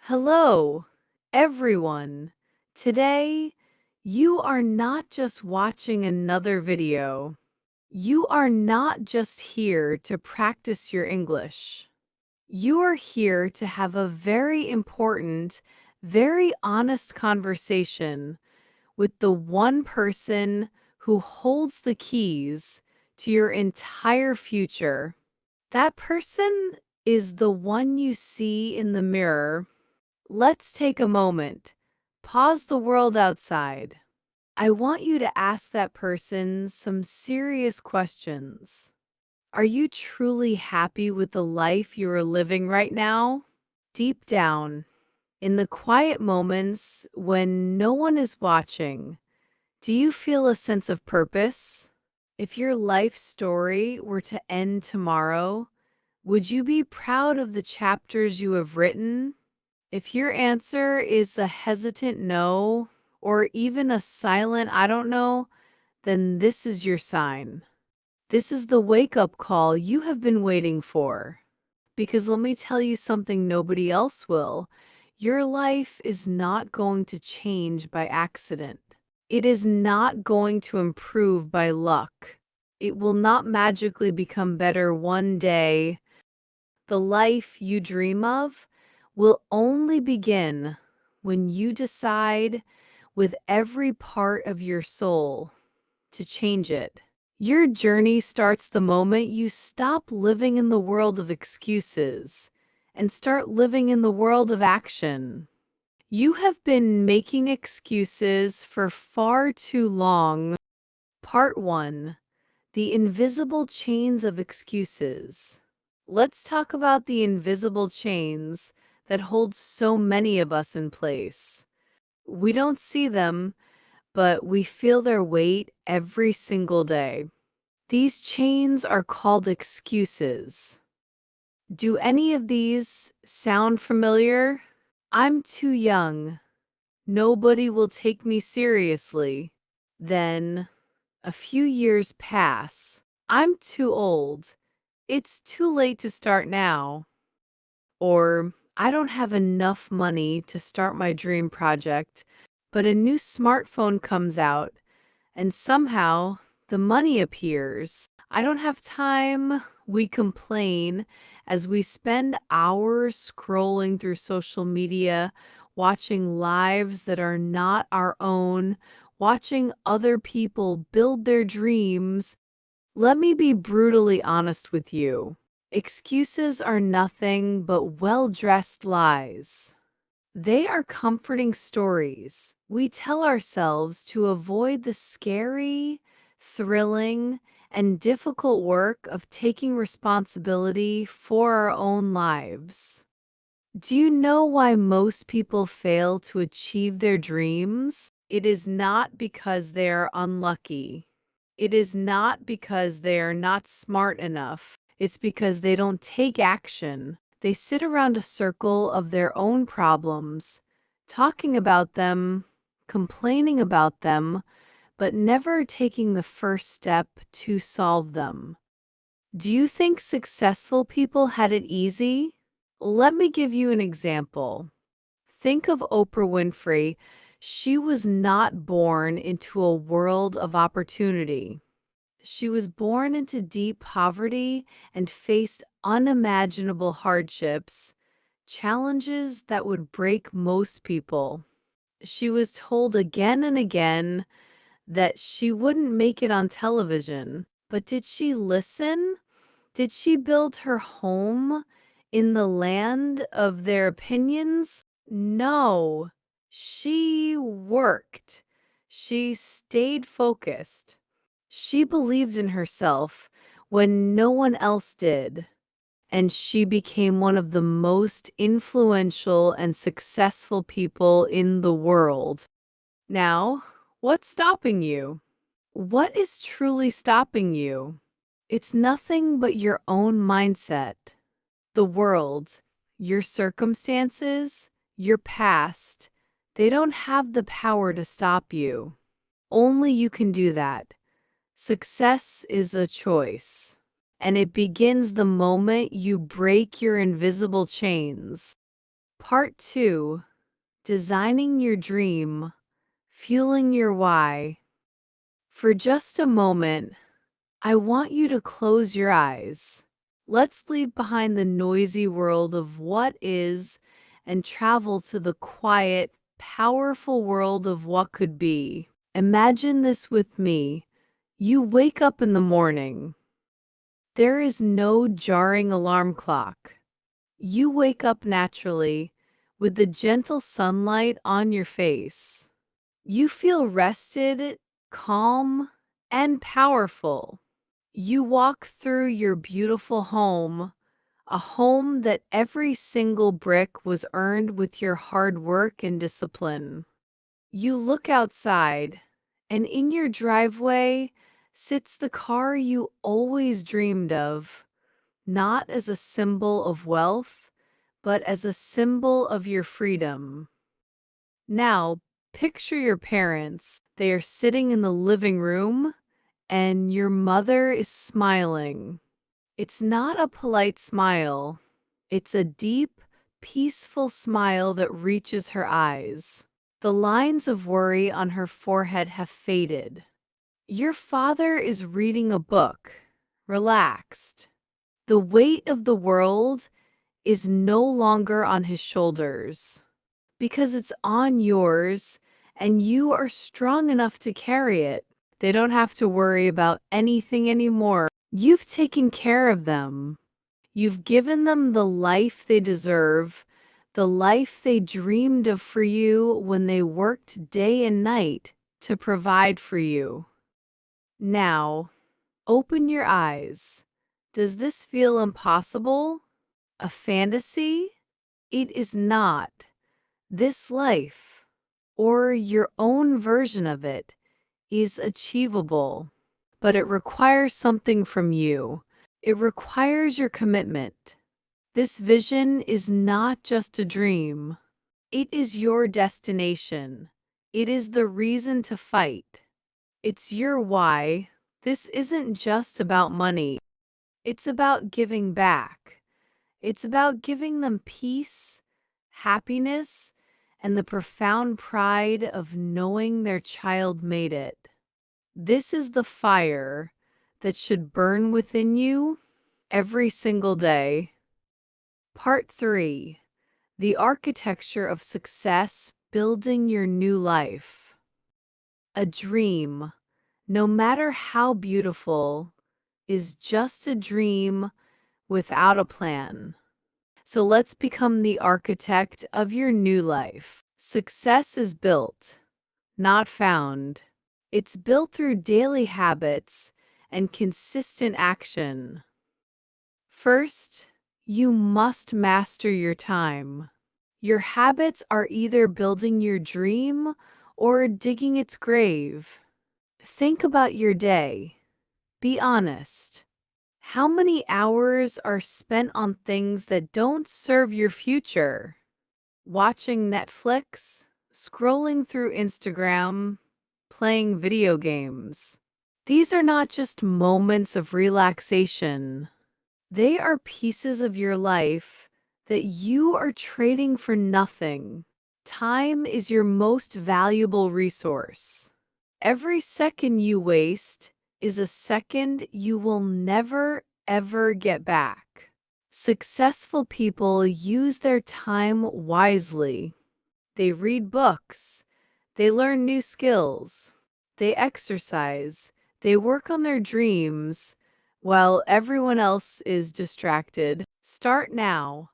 Hello, everyone. Today, you are not just watching another video. You are not just here to practice your English. You are here to have a very important, very honest conversation with the one person who holds the keys to your entire future. That person is the one you see in the mirror. Let's take a moment. Pause the world outside. I want you to ask that person some serious questions. Are you truly happy with the life you are living right now? Deep down, in the quiet moments when no one is watching, do you feel a sense of purpose? If your life story were to end tomorrow, would you be proud of the chapters you have written? If your answer is a hesitant no, or even a silent I don't know, then this is your sign. This is the wake-up call you have been waiting for. Because let me tell you something nobody else will. Your life is not going to change by accident. It is not going to improve by luck. It will not magically become better one day. The life you dream of will only begin when you decide with every part of your soul to change it. Your journey starts the moment you stop living in the world of excuses and start living in the world of action. You have been making excuses for far too long. Part 1. The invisible chains of excuses. Let's talk about the invisible chains that hold so many of us in place. We don't see them, but we feel their weight every single day. These chains are called excuses. Do any of these sound familiar? I'm too young. Nobody will take me seriously. Then, a few years pass. I'm too old. It's too late to start now. Or, I don't have enough money to start my dream project, but a new smartphone comes out, and somehow the money appears. I don't have time, we complain as we spend hours scrolling through social media, watching lives that are not our own, watching other people build their dreams. Let me be brutally honest with you. Excuses are nothing but well-dressed lies. They are comforting stories we tell ourselves to avoid the scary, thrilling, and difficult work of taking responsibility for our own lives. Do you know why most people fail to achieve their dreams? It is not because they are unlucky. It is not because they are not smart enough. It's because they don't take action. They sit around a circle of their own problems, talking about them, complaining about them, but never taking the first step to solve them. Do you think successful people had it easy? Let me give you an example. Think of Oprah Winfrey. She was not born into a world of opportunity. She was born into deep poverty and faced unimaginable hardships, challenges that would break most people. She was told again and again that she wouldn't make it on television. But did she listen? Did she build her home in the land of their opinions? No. She worked. She stayed focused. She believed in herself when no one else did, and she became one of the most influential and successful people in the world. Now, what's stopping you? What is truly stopping you? It's nothing but your own mindset. The world, your circumstances, your past, they don't have the power to stop you. Only you can do that. Success is a choice, and it begins the moment you break your invisible chains. Part 2. Designing your dream, fueling your why. For just a moment, I want you to close your eyes. Let's leave behind the noisy world of what is and travel to the quiet, powerful world of what could be. Imagine this with me. You wake up in the morning. There is no jarring alarm clock. You wake up naturally, with the gentle sunlight on your face. You feel rested, calm, and powerful. You walk through your beautiful home, a home that every single brick was earned with your hard work and discipline. You look outside, and in your driveway sits the car you always dreamed of, not as a symbol of wealth, but as a symbol of your freedom. Now, picture your parents. They are sitting in the living room, and your mother is smiling. It's not a polite smile. It's a deep, peaceful smile that reaches her eyes. The lines of worry on her forehead have faded. Your father is reading a book, relaxed. The weight of the world is no longer on his shoulders, because it's on yours and you are strong enough to carry it. They don't have to worry about anything anymore. You've taken care of them. You've given them the life they deserve, the life they dreamed of for you when they worked day and night to provide for you. Now, open your eyes. Does this feel impossible? A fantasy? It is not. This life, or your own version of it, is achievable, but it requires something from you. It requires your commitment. This vision is not just a dream. It is your destination. It is the reason to fight. It's your why. This isn't just about money. It's about giving back. It's about giving them peace, happiness, and the profound pride of knowing their child made it. This is the fire that should burn within you every single day. Part 3. The architecture of success, building your new life. A dream, no matter how beautiful, is just a dream without a plan. So let's become the architect of your new life. Success is built, not found. It's built through daily habits and consistent action. First, you must master your time. Your habits are either building your dream or digging its grave. Think about your day. Be honest. How many hours are spent on things that don't serve your future? Watching Netflix, scrolling through Instagram, playing video games. These are not just moments of relaxation. They are pieces of your life that you are trading for nothing. Time is your most valuable resource. Every second you waste is a second you will never, ever get back. Successful people use their time wisely. They read books. They learn new skills. They exercise. They work on their dreams while everyone else is distracted. Start now.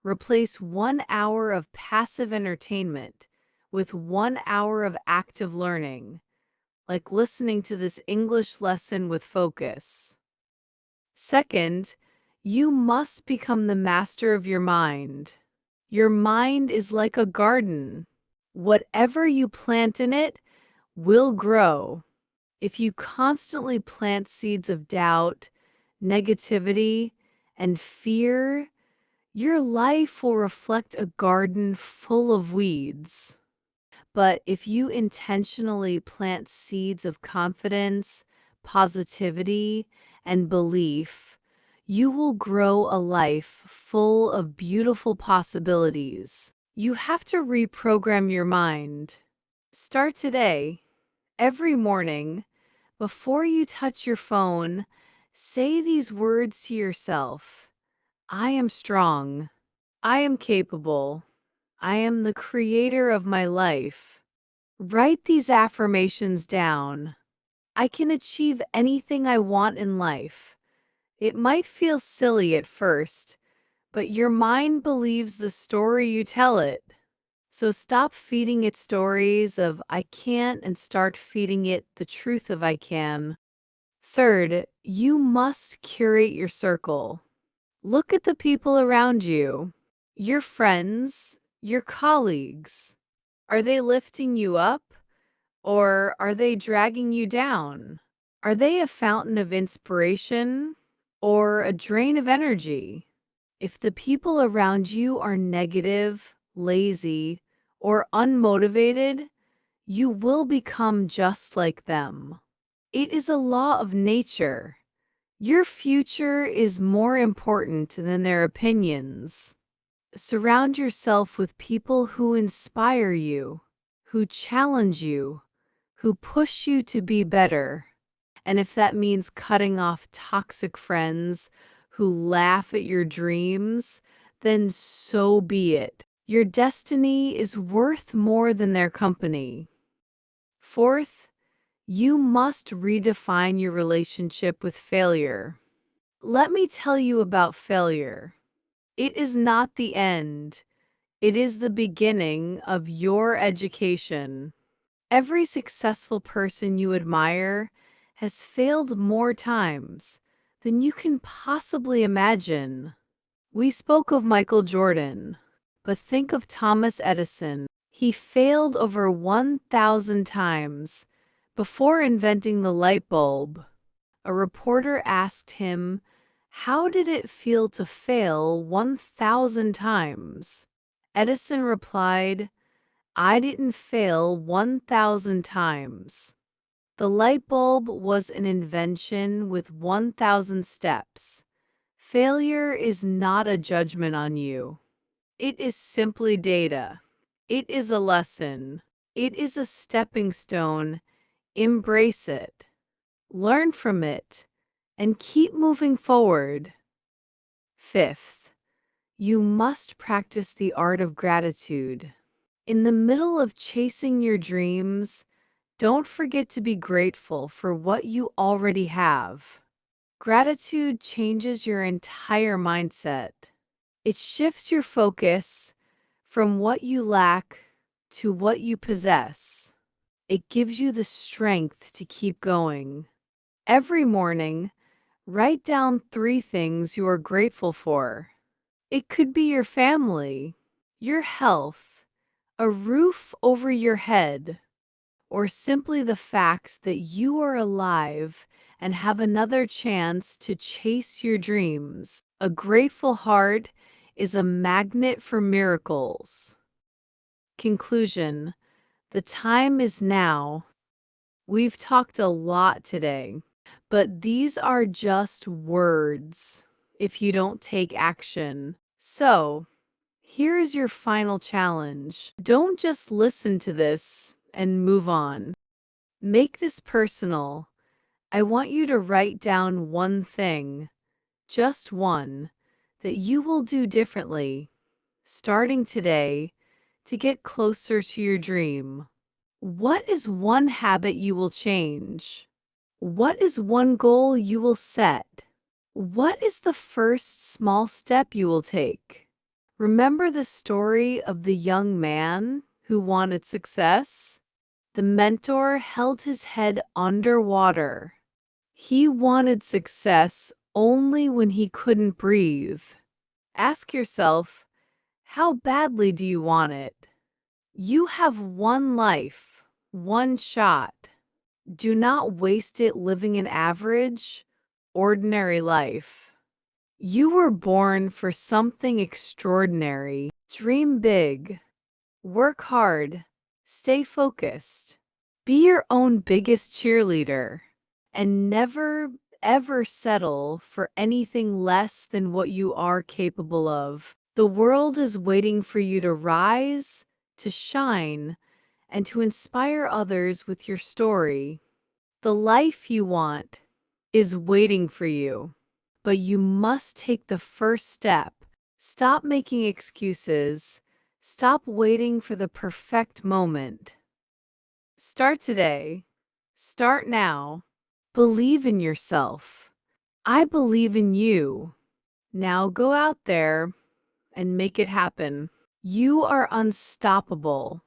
Replace 1 hour of passive entertainment with 1 hour of active learning, like listening to this English lesson with focus. Second, you must become the master of your mind. Your mind is like a garden. Whatever you plant in it will grow. If you constantly plant seeds of doubt, negativity, and fear, your life will reflect a garden full of weeds. But if you intentionally plant seeds of confidence, positivity, and belief, You will grow a life full of beautiful possibilities. You have to reprogram your mind. Start today. Every morning, before you touch your phone, say these words to yourself. I am strong. I am capable. I am the creator of my life. Write these affirmations down. I can achieve anything I want in life. It might feel silly at first, but your mind believes the story you tell it. So stop feeding it stories of I can't and start feeding it the truth of I can. Third, you must curate your circle. Look at the people around you, your friends, your colleagues. Are they lifting you up or are they dragging you down? Are they a fountain of inspiration or a drain of energy? If the people around you are negative, lazy, or unmotivated, you will become just like them. It is a law of nature. Your future is more important than their opinions. Surround yourself with people who inspire you, who challenge you, who push you to be better. And if that means cutting off toxic friends who laugh at your dreams, then so be it. Your destiny is worth more than their company. Fourth, you must redefine your relationship with failure. Let me tell you about failure. It is not the end. It is the beginning of your education. Every successful person you admire has failed more times than you can possibly imagine. We spoke of Michael Jordan, but think of Thomas Edison. He failed over 1,000 times before inventing the light bulb. A reporter asked him, how did it feel to fail 1,000 times? Edison replied, I didn't fail 1,000 times. The light bulb was an invention with 1,000 steps. Failure is not a judgment on you. It is simply data. It is a lesson. It is a stepping stone. Embrace it. Learn from it. And keep moving forward. Fifth, you must practice the art of gratitude. In the middle of chasing your dreams, don't forget to be grateful for what you already have. Gratitude changes your entire mindset. It shifts your focus from what you lack to what you possess. It gives you the strength to keep going. Every morning, write down 3 things you are grateful for. It could be your family, your health, a roof over your head, or simply the fact that you are alive and have another chance to chase your dreams. A grateful heart is a magnet for miracles. Conclusion: the time is now. We've talked a lot today, but these are just words if you don't take action. So, here's your final challenge. Don't just listen to this and move on. Make this personal. I want you to write down one thing, just one, that you will do differently, starting today, to get closer to your dream. What is one habit you will change? What is one goal you will set? What is the first small step you will take? Remember the story of the young man who wanted success? The mentor held his head underwater. He wanted success only when he couldn't breathe. Ask yourself, how badly do you want it? You have one life, one shot. Do not waste it living an average, ordinary life. You were born for something extraordinary. Dream big. Work hard. Stay focused. Be your own biggest cheerleader. And never, ever settle for anything less than what you are capable of. The world is waiting for you to rise, to shine, and to inspire others with your story. The life you want is waiting for you, but you must take the first step. Stop making excuses. Stop waiting for the perfect moment. Start today. Start now. Believe in yourself. I believe in you. Now go out there and make it happen. You are unstoppable.